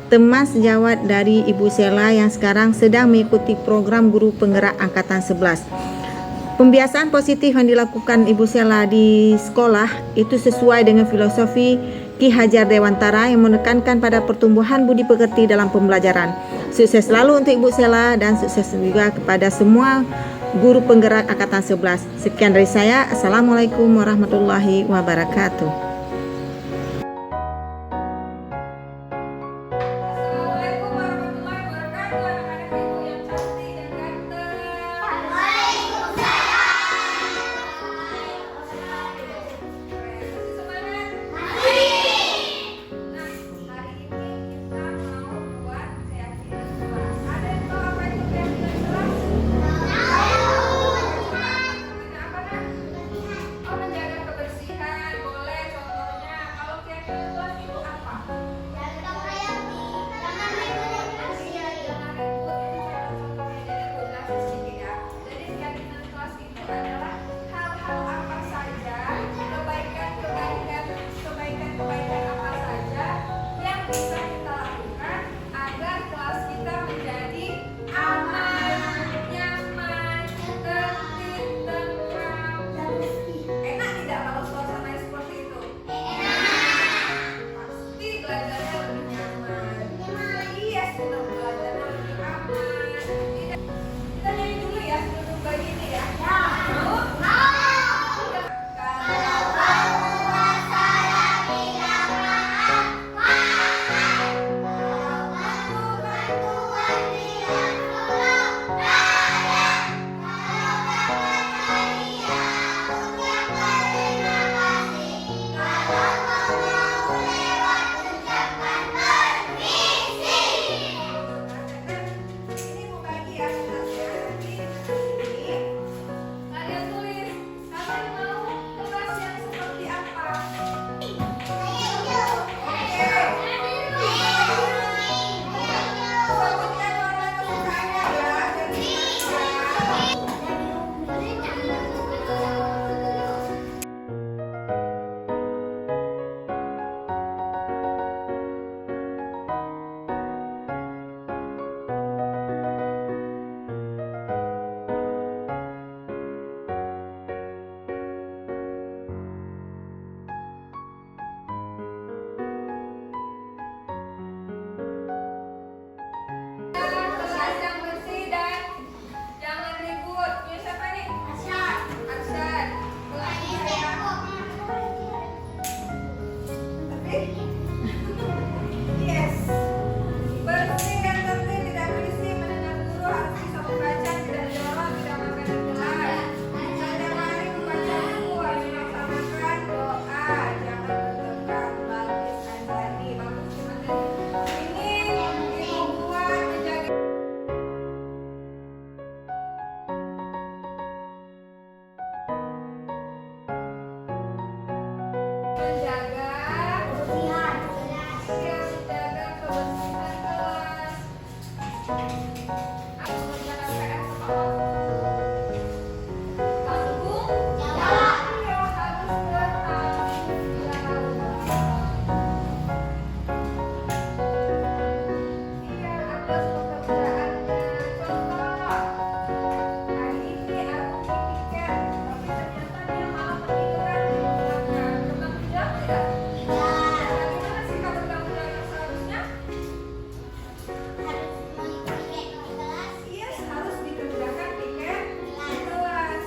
Speaker 7: teman sejawat dari Ibu Sela yang sekarang sedang mengikuti program guru penggerak angkatan 11. Pembiasaan positif yang dilakukan Ibu Sela di sekolah itu sesuai dengan filosofi Ki Hajar Dewantara yang menekankan pada pertumbuhan budi pekerti dalam pembelajaran. Sukses selalu untuk Ibu Sela dan sukses juga kepada semua guru penggerak angkatan 11. Sekian dari saya. Assalamualaikum warahmatullahi wabarakatuh.
Speaker 1: Assalamualaikum warahmatullahi wabarakatuh. Anak-anak ibu yang cantik dan ganteng. Masih semangat? Nah, hari ini kita mau buat keyakinan kelas. Ada yang tahu apa itu keyakinan kelas? Apa nak? Oh, menjaga kebersihan, boleh contohnya. Kalau keyakinan kelas itu apa? Jangan ribut, itu salah contohnya. Jadi aku jelasin sedikit ya. Jadi keyakinan kelas itu adalah hal-hal apa saja, kebaikan apa saja yang bisa kita lakukan agar kelas kita menjadi aman, nyaman, tertib, tentram. Enak tidak kalau suasana seperti itu? Pasti belajarnya lebih nyaman. Iya, senang belajarnya lebih aman. Tidak. Kita nyanyi dulu ya sebelum begini ya. Mau? Ini mau bagi ya tugasnya. Nanti ini kalian tulis kalian mau kelas yang seperti apa? Sebutkan warna kesukaannya ya. Jadi kelas yang bersih dan jangan ribut. Punya siapa nih? Arsyad. Kelas saya. Yes. Bersih dan tertib, tidak berisik, mendengar guru, harus bisa membaca, tidak jorok, tidak makan di kelas. Setiap hari membaca buku, harus melaksanakan doa, jangan bertengkar. Bagus Anjani, bagus teman-teman. Ini ibu buat menjaga kebersihan kelas. Aku menjaga PR sekolah. Tanggung jawab. Iya, harus bertanggung jawab. Iya, atas pekerjaannya. Contoh, hari ini aku tiket, tapi ternyata dia malah meninggalkan di belakang. Bertanggung jawab tidak? Bagaimana sikap bertanggung jawab yang seharusnya? Yes, harus dikerjakan tiket di kelas.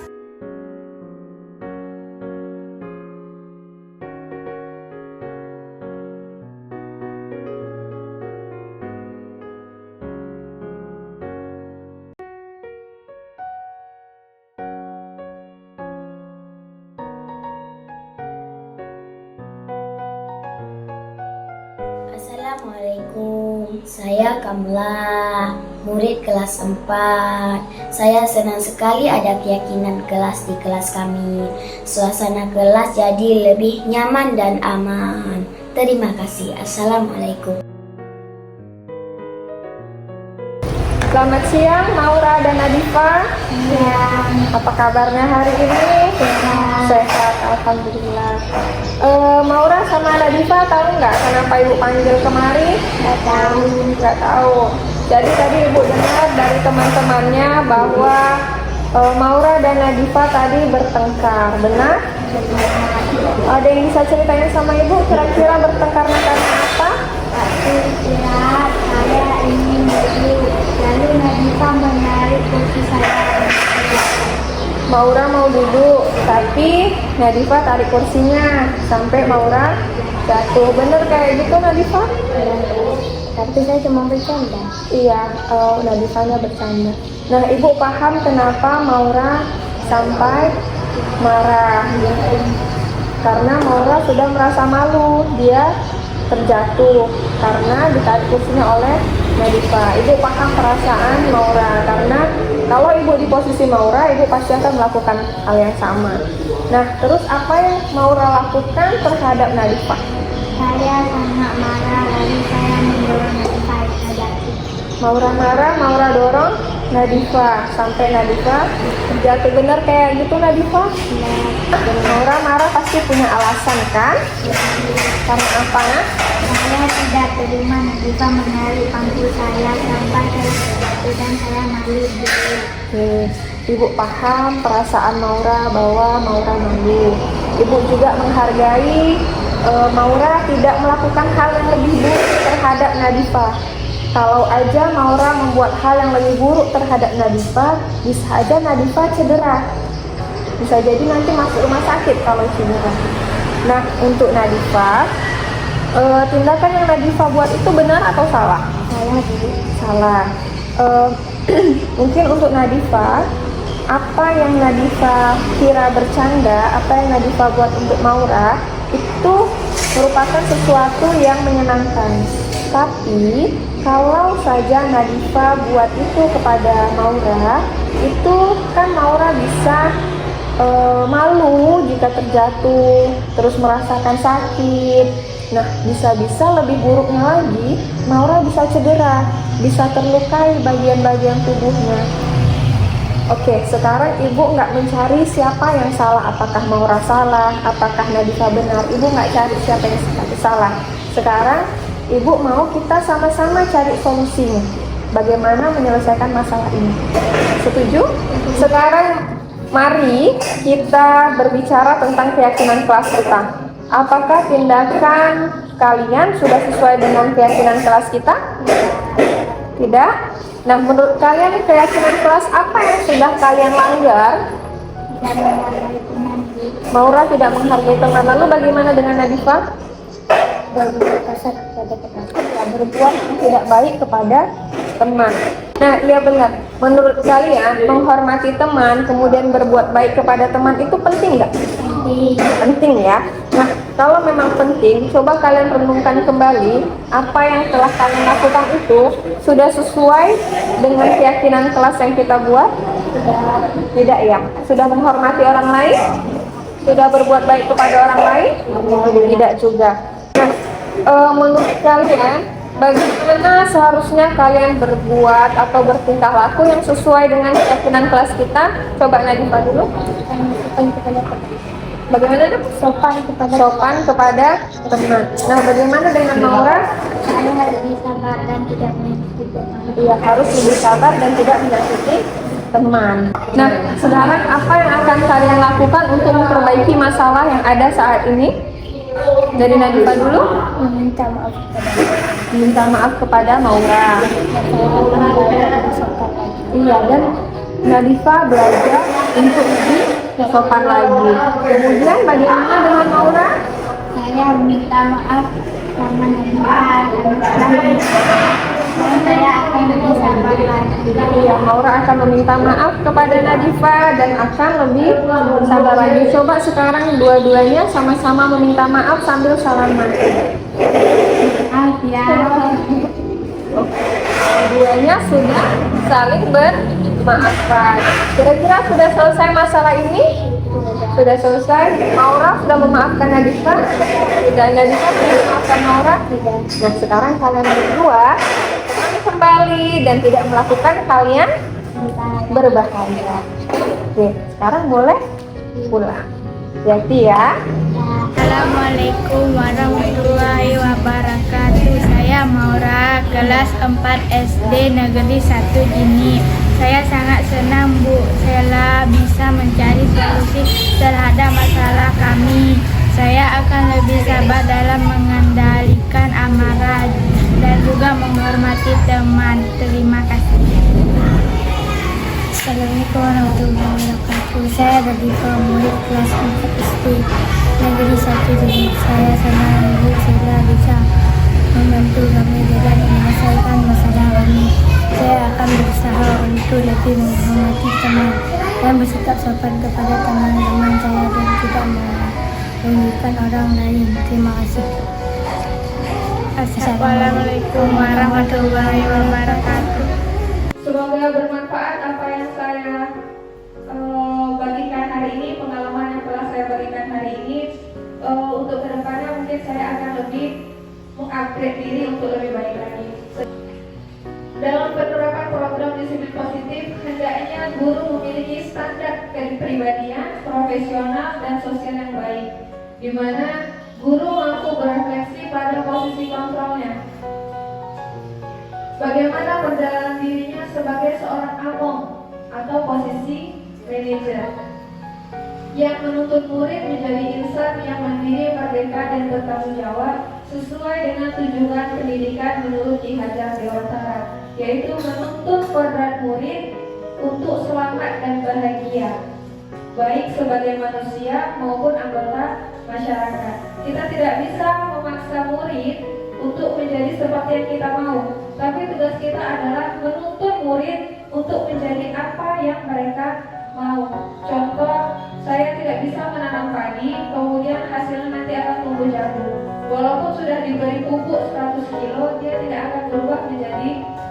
Speaker 8: Assalamualaikum, saya Kamla, murid kelas 4. Saya senang sekali ada keyakinan kelas di kelas kami. Suasana kelas jadi lebih nyaman dan aman. Terima kasih. Assalamualaikum.
Speaker 1: Selamat siang Maura dan Nadifa. Apa kabarnya hari ini? Sehat, alhamdulillah. Maura sama Nadifa tahu nggak kenapa ibu panggil kemari? Nggak tahu. Jadi tadi ibu dengar dari teman-temannya bahwa Maura dan Nadifa tadi bertengkar, benar? Ada yang bisa ceritain sama ibu kira-kira bertengkarnya karena apa?
Speaker 8: Saya ingin duduk, lalu Nadifa menarik kursi saya.
Speaker 1: Maura mau duduk, tapi Nadifa tarik kursinya sampai Maura jatuh. Bener kayak gitu Nadifa?
Speaker 8: Tapi saya cuma bercanda.
Speaker 1: Iya, Nadifanya bercanda. Nah, ibu paham kenapa Maura sampai marah. Karena Maura sudah merasa malu, dia terjatuh karena ditarik kursinya oleh Nadifa. Ibu paham perasaan Maura, karena kalau ibu di posisi Maura, ibu pasti akan melakukan hal yang sama. Nah, terus apa yang Maura lakukan terhadap Nadifa?
Speaker 8: Saya sangat marah, lalu saya mendorong Nadifa terjatuh.
Speaker 1: Maura marah, Maura dorong Nadifa sampai Nadifa terjatuh. Bener kayak gitu Nadifa? Dan Maura marah pasti punya alasan kan? Karena apa?
Speaker 8: Saya tidak terima Nadifa menarik pangku saya sampai saya terjatuh dan saya malu dulu.
Speaker 1: Oke, ibu paham perasaan Maura bahwa Maura malu. Ibu juga menghargai Maura tidak melakukan hal yang lebih buruk terhadap Nadifa. Kalau aja Maura membuat hal yang lebih buruk terhadap Nadifa, bisa aja Nadifa cedera. Bisa jadi nanti masuk rumah sakit kalau cedera. Nah, untuk Nadifa, tindakan yang Nadifa buat itu benar atau salah? Salah. Mungkin untuk Nadifa, apa yang Nadifa kira bercanda, apa yang Nadifa buat untuk Maura, itu merupakan sesuatu yang menyenangkan. Tapi kalau saja Nadifa buat itu kepada Maura, itu kan Maura bisa malu jika terjatuh, terus merasakan sakit. Nah, bisa-bisa lebih buruknya lagi, Maura bisa cedera, bisa terlukai bagian-bagian tubuhnya. Oke, sekarang ibu nggak mencari siapa yang salah, apakah Maura salah, apakah Nadifa benar. Ibu nggak cari siapa yang salah. Sekarang ibu mau kita sama-sama cari solusinya. Bagaimana menyelesaikan masalah ini? Setuju? Sekarang mari kita berbicara tentang keyakinan kelas kita. Apakah tindakan kalian sudah sesuai dengan keyakinan kelas kita? Tidak? Nah, menurut kalian keyakinan kelas apa yang sudah kalian langgar? Maura tidak menghargai teman. Lalu bagaimana dengan Nadifa?
Speaker 8: Berbuat kasar kepada teman.
Speaker 1: Berbuat yang tidak baik kepada teman. Nah, iya benar. Menurut kalian menghormati teman kemudian berbuat baik kepada teman itu penting nggak? Penting ya. Nah, kalau memang penting, coba kalian renungkan kembali apa yang telah kalian lakukan itu sudah sesuai dengan keyakinan kelas yang kita buat? Tidak ya. Sudah menghormati orang lain? Sudah berbuat baik kepada orang lain? Tidak juga. Nah, menurut kalian bagaimana seharusnya kalian berbuat atau bertingkah laku yang sesuai dengan keyakinan kelas kita? Coba Nadifa dulu. Bagaimana? Sopan kepada teman. Nah, bagaimana dengan Maura?
Speaker 8: Saya harus lebih sabar dan tidak menyakiti teman.
Speaker 1: Iya, harus lebih sabar dan tidak menyakiti teman. Nah, sekarang apa yang akan kalian lakukan untuk memperbaiki masalah yang ada saat ini? Dari Nadifa dulu. Minta maaf kepada Maura. Iya, dan Nadifa belajar untuk lebih sopan lagi. Kemudian bagaimana dengan Maura?
Speaker 8: Saya minta maaf sama Nadifa dan saya akan lebih sabar lagi.
Speaker 1: Iya, Maura akan meminta maaf kepada Nadifa dan akan lebih sabar lagi. Coba sekarang dua-duanya sama-sama meminta maaf sambil salaman.
Speaker 8: Maaf ya.
Speaker 1: Keduanya sudah saling bermaafkan. Kira-kira sudah selesai masalah ini? Sudah selesai? Maura sudah memaafkan Nadifa? Tidak, Nadifa sudah memaafkan Maura? Nah, sekarang kalian berdua kembali dan tidak melakukan hal yang berbahaya. Oke, sekarang boleh pulang. Hati ya.
Speaker 9: Assalamualaikum warahmatullahi wabarakatuh. Saya Maura, kelas 4 SD Negeri 1 Gini. Saya sangat senang Bu Sela bisa mencari solusi terhadap masalah kami. Saya akan lebih sabar dalam mengendalikan amarah dan juga menghormati teman. Terima kasih. Assalamualaikum warahmatullahi wabarakatuh. Saya Radika, murid kelas 4 SD Negeri 1 Jadi. Saya senang Bu Sela bisa membantu kami dalam menyelesaikan masalah kami. Saya akan berusaha untuk lebih menghormati teman dan bersikap sopan kepada teman-teman saya dan tidak merugikan orang lain. Terima kasih. Assalamualaikum warahmatullahi wabarakatuh.
Speaker 1: Semoga bermanfaat apa yang saya bagikan hari ini, pengalaman yang telah saya bagikan hari ini. Untuk kedepannya mungkin saya akan lebih mengupgrade diri untuk lebih baik lagi. Dalam penerapan program disiplin positif, hendaknya guru memiliki standar kepribadian, profesional, dan sosial yang baik, di mana guru mampu berefleksi pada posisi kontrolnya. Bagaimana perjalanan dirinya sebagai seorang among atau posisi manajer yang menuntut murid menjadi insan yang mandiri, merdeka, dan bertanggung jawab sesuai dengan tujuan pendidikan menurut Ki Hajar Dewantara, yaitu menuntut kodrat murid untuk selamat dan bahagia, baik sebagai manusia maupun anggota masyarakat. Kita tidak bisa memaksa murid untuk menjadi seperti yang kita mau, tapi tugas kita adalah menuntun murid untuk menjadi apa yang mereka mau. Contoh, saya tidak bisa menanam padi, kemudian hasilnya nanti akan tumbuh jagung. Walaupun sudah diberi pupuk 100 kilo, dia tidak akan berubah menjadi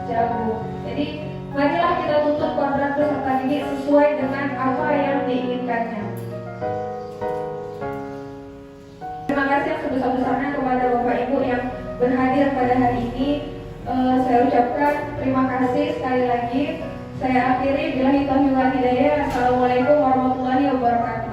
Speaker 1: jagung. Jadi, marilah kita tuntut kodrat peserta didik sesuai dengan apa yang diinginkannya. Terima kasih yang sebesar-besarnya kepada Bapak Ibu yang berhadir pada hari ini. Saya ucapkan terima kasih sekali lagi. Saya akhiri billahi taufiq wal hidayah. Assalamualaikum warahmatullahi wabarakatuh.